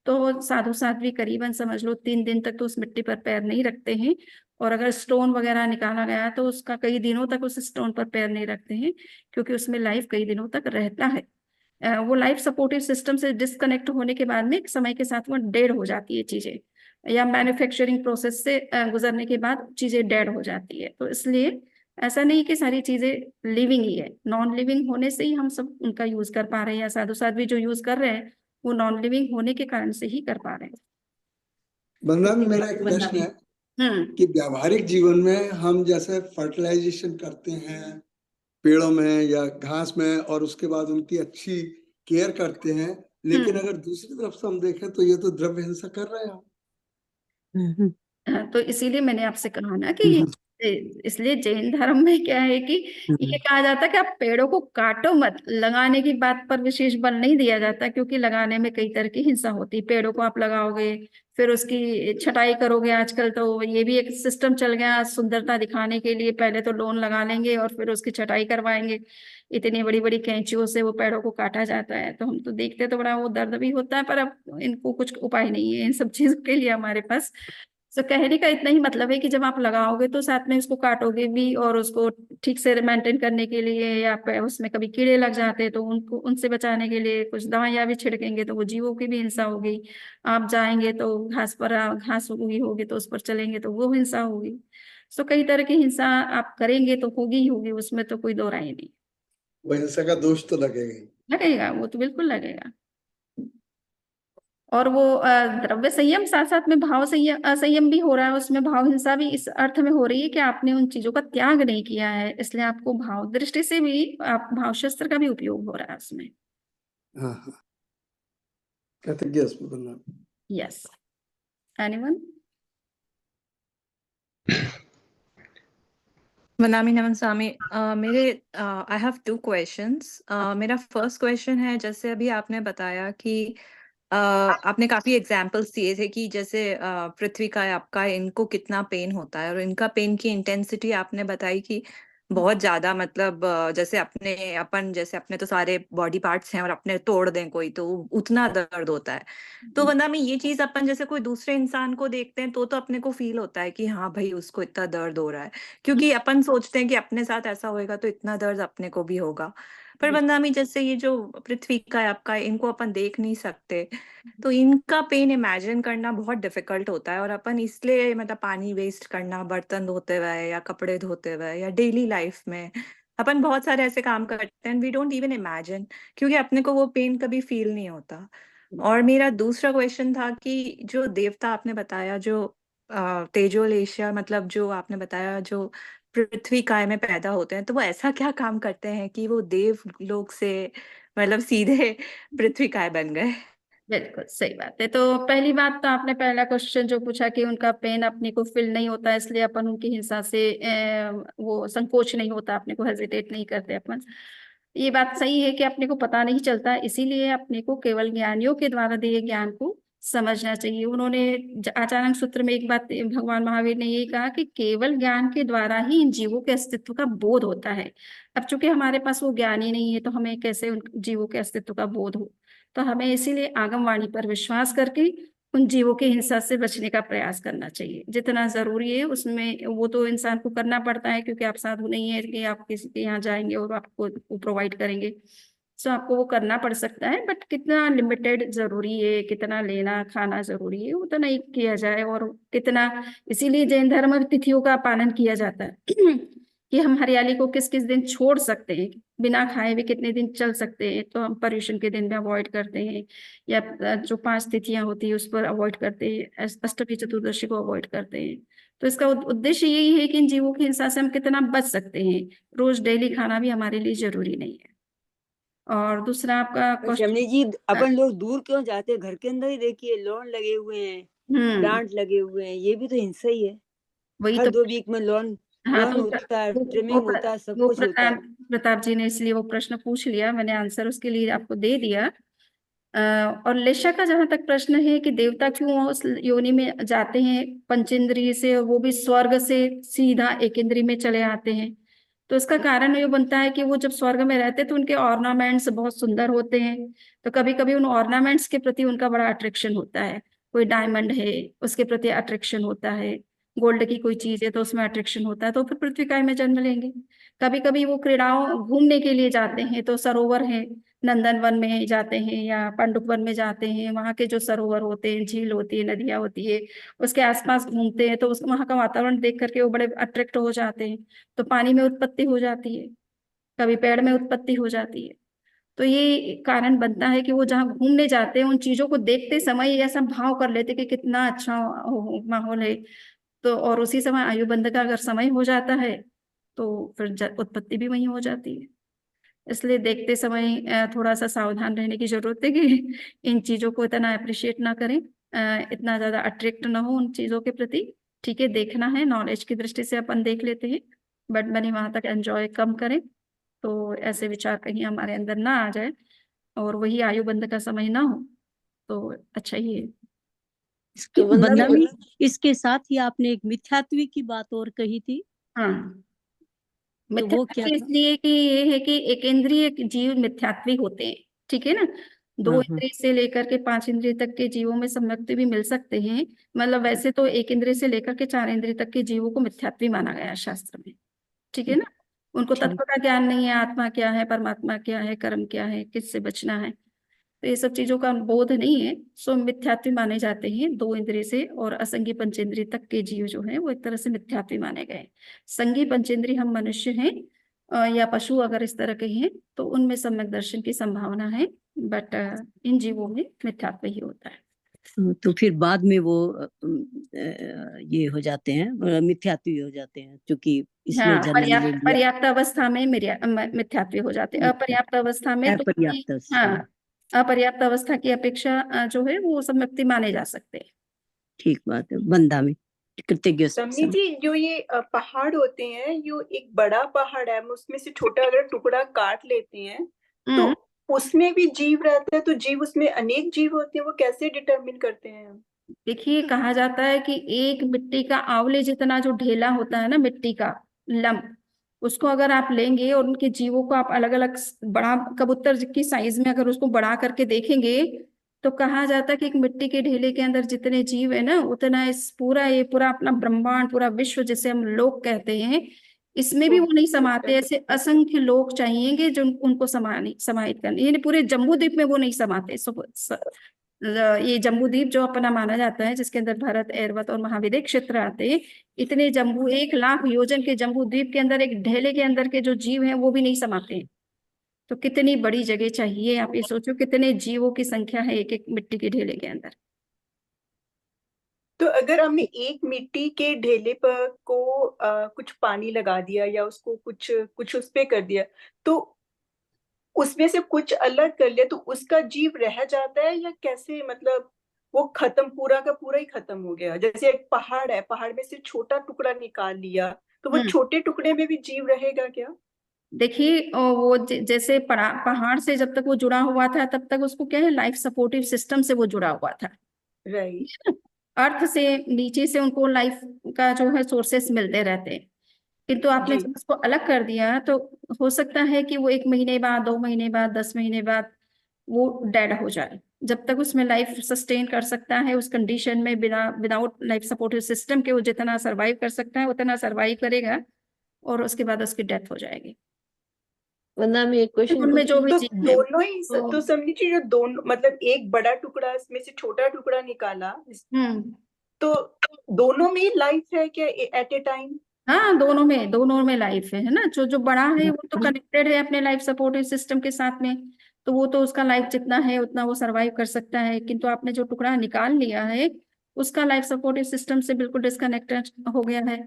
तो साधु साध्वी करीबन समझ लो 3 दिन तक तो उस मिट्टी पर पैर नहीं रखते हैं। और अगर स्टोन वगैरह निकाला गया तो उसका कई दिनों तक उस स्टोन पर पैर नहीं रखते हैं, क्योंकि उसमें लाइफ कई दिनों तक रहता है। वो लाइफ सपोर्टिव सिस्टम से डिस्कनेक्ट होने के बाद में समय के साथ वो डेड हो जाती है चीजें, या मैन्युफैक्चरिंग प्रोसेस से गुजरने के बाद चीजें डेड हो जाती है। तो इसलिए ऐसा नहीं कि सारी चीजें लिविंग ही है, नॉन लिविंग होने से ही हम सब उनका यूज कर पा रहे हैं, या साधु साध्वी जो यूज कर रहे हैं वो नॉन लिविंग होने के कारण से ही कर पा रहे हैं। बंगला में मेरा एक प्रश्न है कि व्यावहारिक जीवन में हम जैसे फर्टिलाइजेशन करते हैं पेड़ों में या घास में और उसके बाद उनकी अच्छी केयर करते हैं, लेकिन अगर दूसरी तरफ से हम देखें तो ये तो द्रव्य हिंसा कर रहे हैं। तो इसीलिए मैंने आपसे कहा ना कि इसलिए जैन धर्म में क्या है कि ये कहा जाता है कि आप पेड़ों को काटो मत, लगाने की बात पर विशेष बल नहीं दिया जाता, क्योंकि लगाने में कई तरह की हिंसा होती है। पेड़ों को आप लगाओगे फिर उसकी छटाई करोगे, आजकल तो ये भी एक सिस्टम चल गया सुंदरता दिखाने के लिए, पहले तो लोन लगा लेंगे और फिर उसकी छटाई करवाएंगे, इतनी बड़ी बड़ी कैंचियों से वो पेड़ों को काटा जाता है। तो हम तो देखते तो बड़ा वो दर्द भी होता है, पर अब इनको कुछ उपाय नहीं है इन सब चीजों के लिए हमारे पास। तो कहने का इतना ही मतलब है कि जब आप लगाओगे तो साथ में उसको काटोगे भी, और उसको ठीक से मेंटेन करने के लिए, या उसमें कभी कीड़े लग जाते हैं तो उनको उनसे बचाने के लिए कुछ दवाइयाँ भी छिड़केंगे, तो वो जीवों की भी हिंसा होगी। आप जाएंगे तो घास उगी होगी तो उस पर चलेंगे तो वो हिंसा होगी। तो कई तरह की हिंसा आप करेंगे तो होगी ही होगी, उसमें तो कोई दो राय नहीं। वो हिंसा का दोष तो लगेगा ही। लगेगा, वो तो बिल्कुल लगेगा। और वो द्रव्य संयम साथ साथ में भाव संयम असंयम भी हो रहा है, उसमें भाव हिंसा भी इस अर्थ में हो रही है कि आपने उन चीजों का त्याग नहीं किया है, इसलिए आपको भाव दृष्टि से भी आप भाव शस्त्र का भी उपयोग हो रहा है उसमें। हाँ हाँ, कृतज्ञ उसमें बोलना। Yes, anyone? Manami Naman मेरे आई हैव 2 क्वेश्चंस। मेरा फर्स्ट क्वेश्चन है, जैसे अभी आपने बताया कि आपने काफी एग्जांपल्स दिए थे कि जैसे पृथ्वी का आपका इनको कितना पेन होता है, और इनका पेन की इंटेंसिटी आपने बताई कि बहुत ज्यादा, मतलब जैसे जैसे अपने तो सारे बॉडी पार्ट्स हैं और अपने तोड़ दें कोई तो उतना दर्द होता है। तो वरना में ये चीज अपन जैसे कोई दूसरे इंसान को देखते हैं तो अपने को फील होता है कि हाँ भाई उसको इतना दर्द हो रहा है, क्योंकि अपन सोचते हैं कि अपने साथ ऐसा होएगा तो इतना दर्द अपने को भी होगा। पर वरना में जैसे ये जो पृथ्वी का है आपका, इनको अपन देख नहीं सकते, तो इनका पेन इमेजिन करना बहुत डिफिकल्ट होता है। और अपन इसलिए मतलब पानी वेस्ट करना, बर्तन धोते हुए या कपड़े धोते हुए या डेली लाइफ में अपन बहुत सारे ऐसे काम करते हैं, वी डोंट इवन इमेजिन, क्योंकि अपने को वो पेन कभी फील नहीं होता। और मेरा दूसरा क्वेश्चन था कि जो देवता आपने बताया, जो तेजोल एशिया, मतलब जो आपने बताया जो पृथ्वी काय में पैदा होते हैं, तो वो ऐसा क्या काम करते हैं कि वो देव लोग से मतलब सीधे पृथ्वी काय बन गए? बिल्कुल सही बात है। तो पहली बात तो आपने पहला क्वेश्चन जो पूछा कि उनका पेन अपने को फील नहीं होता, इसलिए अपन उनकी हिंसा से वो संकोच नहीं होता, अपने को हेजिटेट नहीं करते अपन। ये बात सही है कि अपने को पता नहीं चलता, इसीलिए अपने को केवल ज्ञानियों के द्वारा दिए ज्ञान को समझना चाहिए। उन्होंने आचार्य सूत्र में एक बात भगवान महावीर ने ये कहा कि केवल ज्ञान के द्वारा ही इन जीवों के अस्तित्व का बोध होता है। अब चूंकि हमारे पास वो ज्ञान ही नहीं है, तो हमें कैसे उन जीवों के अस्तित्व का बोध हो? तो हमें इसीलिए आगमवाणी पर विश्वास करके उन जीवों की हिंसा से बचने का प्रयास करना चाहिए जितना जरूरी है उसमें। वो तो इंसान को करना पड़ता है, क्योंकि आप साधु नहीं है कि आप किसी के यहाँ जाएंगे और आपको वो प्रोवाइड करेंगे। सो आपको वो करना पड़ सकता है, बट कितना लिमिटेड जरूरी है, कितना लेना खाना जरूरी है, वो तो नहीं किया जाए। और कितना, इसीलिए जैन धर्म में तिथियों का पालन किया जाता है कि हम हरियाली को किस किस दिन छोड़ सकते हैं, बिना खाए भी कितने दिन चल सकते हैं, तो हम पर्यूषण के दिन में अवॉइड करते हैं, या जो 5 तिथियां होती है उस पर अवॉइड करते हैं, अष्टमी चतुर्दशी को अवॉइड करते हैं। तो इसका उद्देश्य यही है कि इन जीवों की हिंसा से हम कितना बच सकते हैं। रोज डेली खाना भी हमारे लिए जरूरी नहीं है। और दूसरा आपका क्वेश्चन, शमनी जी, अपन लोग दूर क्यों जाते हैं? घर के अंदर ही देखिए लॉन लगे हुए हैं, प्लांट लगे हुए हैं, ये भी तो हिंसा ही है। वही हर तो। 2 वीक में लॉन हाँ, तो होता है, वो ट्रिमिंग होता है, सब वो कुछ होता है। प्रताप जी ने इसलिए वो प्रश्न पूछ लिया, मैंने आंसर उसके लिए आपको दे दिया। और लेशा का जहां तक प्रश्न है कि देवता क्यों उस योनि में जाते हैं पंचेंद्रिय से, वो भी स्वर्ग से सीधा एक इंद्रिय में चले आते हैं, तो इसका कारण ये बनता है कि वो जब स्वर्ग में रहते तो उनके ऑर्नामेंट्स बहुत सुंदर होते हैं, तो कभी कभी उन ऑर्नामेंट्स के प्रति उनका बड़ा अट्रैक्शन होता है। कोई डायमंड है उसके प्रति अट्रैक्शन होता है, गोल्ड की कोई चीज है तो उसमें अट्रैक्शन होता है, तो फिर पृथ्वी काय में जन्म लेंगे। कभी कभी वो क्रीड़ाओं घूमने के लिए जाते हैं, तो सरोवर है, नंदन वन में जाते हैं या पांडुप वन में जाते हैं, वहाँ के जो सरोवर होते हैं, झील होती है, नदियाँ होती है, उसके आसपास घूमते हैं, तो उस वहाँ का वातावरण देख करके वो बड़े अट्रैक्ट हो जाते हैं, तो पानी में उत्पत्ति हो जाती है, कभी पेड़ में उत्पत्ति हो जाती है। तो ये कारण बनता है कि वो जहाँ घूमने जाते हैं उन चीजों को देखते समय ऐसा भाव कर लेते कि कितना अच्छा माहौल है, तो और उसी समय आयुबंध का अगर समय हो जाता है तो फिर उत्पत्ति भी वहीं हो जाती है। इसलिए देखते समय थोड़ा सा सावधान रहने की जरूरत है कि इन चीजों को इतना अप्रिशिएट ना करें, इतना ज्यादा अट्रैक्ट ना हो उन चीजों के प्रति। ठीक है, देखना है, नॉलेज की दृष्टि से अपन देख लेते हैं, बट मैंने वहां तक एंजॉय कम करें, तो ऐसे विचार कहीं हमारे अंदर ना आ जाए और वही आयुबंध का समय ना हो, तो अच्छा ही है। तो वंदना में इसके साथ ही आपने एक मिथ्यात्वी की बात और कही थी। हाँ, तो वो क्या मिथ्यात्वी था? इसलिए कि ये है कि एक इंद्रिय जीव मिथ्यात्वी होते हैं, ठीक है ना। 2 हाँ हाँ, इंद्रिय से लेकर के 5 इंद्रिय तक के जीवों में सम्यक्ति भी मिल सकते हैं। मतलब वैसे तो 1 इंद्रिय से लेकर के 4 इंद्रिय तक के जीवों को मिथ्यात्वी माना गया है शास्त्र में, ठीक है ना। उनको ठीक। तत्व का ज्ञान नहीं है, आत्मा क्या है, परमात्मा क्या है, कर्म क्या है, किससे बचना है, तो ये सब चीजों का बोध नहीं है, सो मिथ्यात्वी माने जाते हैं। 2 इंद्रिय से और असंगी पंचेंद्रिय तक के जीव जो है वो एक तरह से मिथ्यात्वी माने गए। संगी पंचेंद्रिय हम मनुष्य हैं, या पशु अगर इस तरह के हैं तो उनमें सम्यक दर्शन की संभावना है, बट इन जीवों में मिथ्यात्व ही होता है। तो फिर बाद में वो ये हो जाते हैं, मिथ्यात्वी हो जाते हैं, क्योंकि इसलिए हाँ, जन्म ले लिया। पर्याप्त अवस्था में मिथ्यात्व हो जाते हैं। अपर्याप्त अवस्था में तो अपर्याप्त अवस्था। हाँ, अपर्याप्त अवस्था की अपेक्षा जो है वो सम्यक्ति माने जा सकते हैं। ठीक बात है। वंदा में कृतज्ञ समझी जी, जो ये पहाड़ होते हैं, यो एक बड़ा पहाड़ है, हम उसमें से छोटा अगर टुकड़ा काट लेते हैं तो उसमें भी जीव रहता है, तो जीव उसमें अनेक जीव होते हैं, वो कैसे डिटरमिन करते हैं? देखिए, कहा जाता है कि एक मिट्टी का आंवले जितना जो ढेला होता है ना, मिट्टी का लंप, उसको अगर आप लेंगे और उनके जीवों को आप अलग अलग बड़ा कबूतर की साइज में अगर उसको बड़ा करके देखेंगे तो कहा जाता है कि एक मिट्टी के ढेले के अंदर जितने जीव है ना, उतना इस ये पूरा अपना ब्रह्मांड, पूरा विश्व जिसे हम लोक कहते हैं, इसमें भी वो नहीं समाते। ऐसे असंख्य लोग चाहिएंगे जो उनको समाहित करने, यानी पूरे जम्बू द्वीप में वो नहीं समाते। ये जम्बू द्वीप जो अपना माना जाता है, जिसके अंदर भारत, ऐरावत और महाविद्य क्षेत्र आते हैं, इतने जम्बू 1,00,000 योजन के जम्बू द्वीप के अंदर एक ढेले के अंदर के जो जीव हैं वो भी नहीं समाते हैं। तो कितनी बड़ी जगह चाहिए, आप ये सोचो कितने जीवों की संख्या है एक एक मिट्टी के ढेले के अंदर। तो अगर हमने एक मिट्टी के ढेले पर को कुछ पानी लगा दिया या उसको कुछ उस पे कर दिया, तो उसमें से कुछ अलग कर लिया, तो उसका जीव रह जाता है या कैसे? मतलब वो खत्म, पूरा का पूरा ही खत्म हो गया। जैसे एक पहाड़ है, पहाड़ में से छोटा टुकड़ा निकाल लिया, तो वो छोटे टुकड़े में भी जीव रहेगा क्या? देखिए, वो जैसे पहाड़ से जब तक वो जुड़ा हुआ था तब तक उसको क्या है, लाइफ सपोर्टिव सिस्टम से वो जुड़ा हुआ था। राइट। अर्थ से नीचे से उनको लाइफ का जो है सोर्सेस मिलते रहते हैं, किंतु आपने जब उसको अलग कर दिया तो हो सकता है कि वो 1 महीने बाद, 2 महीने बाद, 10 महीने बाद वो डेड हो जाए। जब तक उसमें लाइफ सस्टेन कर सकता है उस कंडीशन में, बिना विदाउट लाइफ सपोर्टिव सिस्टम के, वो जितना सरवाइव कर सकता है उतना सरवाइव करेगा और उसके बाद उसकी डेथ हो जाएगी। वंदना में एक क्वेश्चन उनमें जो भी तो जीव दोनों ही तो समझिए, जो दोनों मतलब एक बड़ा टुकड़ा इसमें से छोटा टुकड़ा निकाला, तो दोनों में लाइफ है क्या एट ए टाइम? हाँ, दोनों में लाइफ है ना। जो बड़ा है वो तो कनेक्टेड है अपने लाइफ सपोर्टिव सिस्टम के साथ में, तो वो तो उसका लाइफ जितना है उतना वो सरवाइव कर सकता है। किंतु आपने जो टुकड़ा निकाल लिया है उसका लाइफ सपोर्टिव सिस्टम से बिल्कुल डिस्कनेक्टेड हो गया है,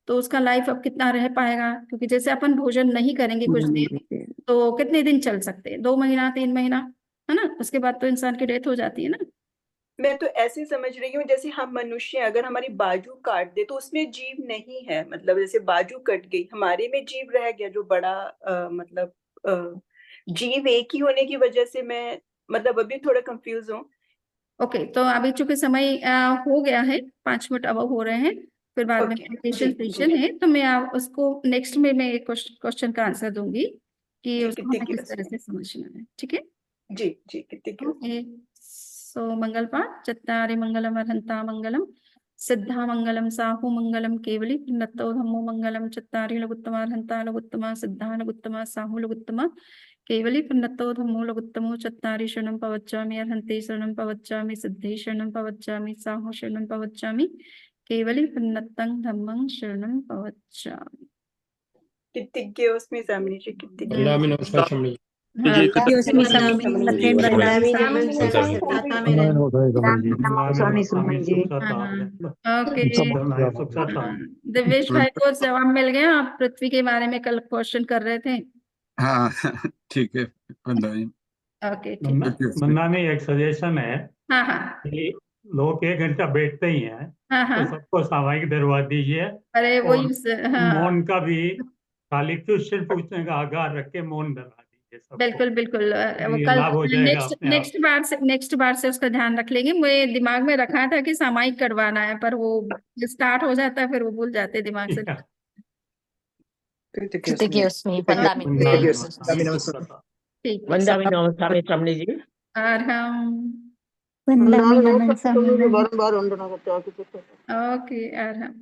तो उसका लाइफ अब कितना रह पाएगा? क्योंकि जैसे अपन भोजन नहीं करेंगे कुछ देर तो कितने दिन चल सकते हैं? 2 महीना, 3 महीना, है ना? उसके बाद तो इंसान की डेथ हो जाती है ना। मैं तो ऐसे समझ रही हूँ, जैसे हम मनुष्य अगर हमारी बाजू काट दे तो उसमें जीव नहीं है, मतलब जैसे बाजू कट गई, हमारे में जीव रह गया जो बड़ा मतलब जीव एक ही होने की वजह से मैं मतलब अभी थोड़ा कंफ्यूज हूँ। ओके, तो अभी चूंकि समय हो गया है, 5 मिनट अब हो रहे हैं, फिर बाद में सेशन है, तो मैं उसको नेक्स्ट में मैं क्वेश्चन का आंसर दूंगी कि उसको हमें किस तरह से समझना है। ठीक है जी जी, ओके। सो मंगल पाठ। चत्तारि मंगलम अर्हन्ता मंगलम, सिद्धा मंगलम साहु मंगलम, केवली नत्तो धम्मो मंगलम, चत्तारि लघुत्तमा अर्हन्ता लघुत्तमा, सिद्धा लघुत्तमा, साहु लघुत्तमा, केवली पुण्यतो धम्मो लघुत्तमो, चत्तारि शरणं प्रवच्चामि, अर्हन्ते शरणं प्रवच्चामि, सिद्धे शरणं प्रवच्चामि, साहु शरणं प्रवच्चामि, केवली पुण्यतं धम्मं शरणं प्रवच्चामि। कित्तिक्योस्मि स्वामी जी, कित्तिक्योस्मि। वंदनामि नमस्कार स्वामी जी। कित्तिक्योस्मि स्वामी, सत्यं वदामि दिव्येश भाई को जवाब मिल गया। आप पृथ्वी के बारे में कल क्वेश्चन कर रहे थे। हाँ ठीक है वंदना जी। ओके, ठीक। वंदना में एक सजेशन है हाँ हाँ कि लोग 1 घंटा बैठते ही हैं, हाँ हाँ। तो सबको सामायिक दरवा दीजिए। अरे और हाँ, मौन का भी खाली क्वेश्चन पूछने का आगार रख के मौन डरा दीजिए सबको। बिल्कुल बिल्कुल। वो ये कल लाभ हो जाएगा अपने आप। नेक्स्ट बार से उसका ध्यान रख लेंगे। मुझे दिमाग में रखा था कि सामायिक करवाना है, पर वो स्टार्ट हो जाता है फिर वो भूल जाते दिमाग से। ठीक है। और हम बार ओके, और हम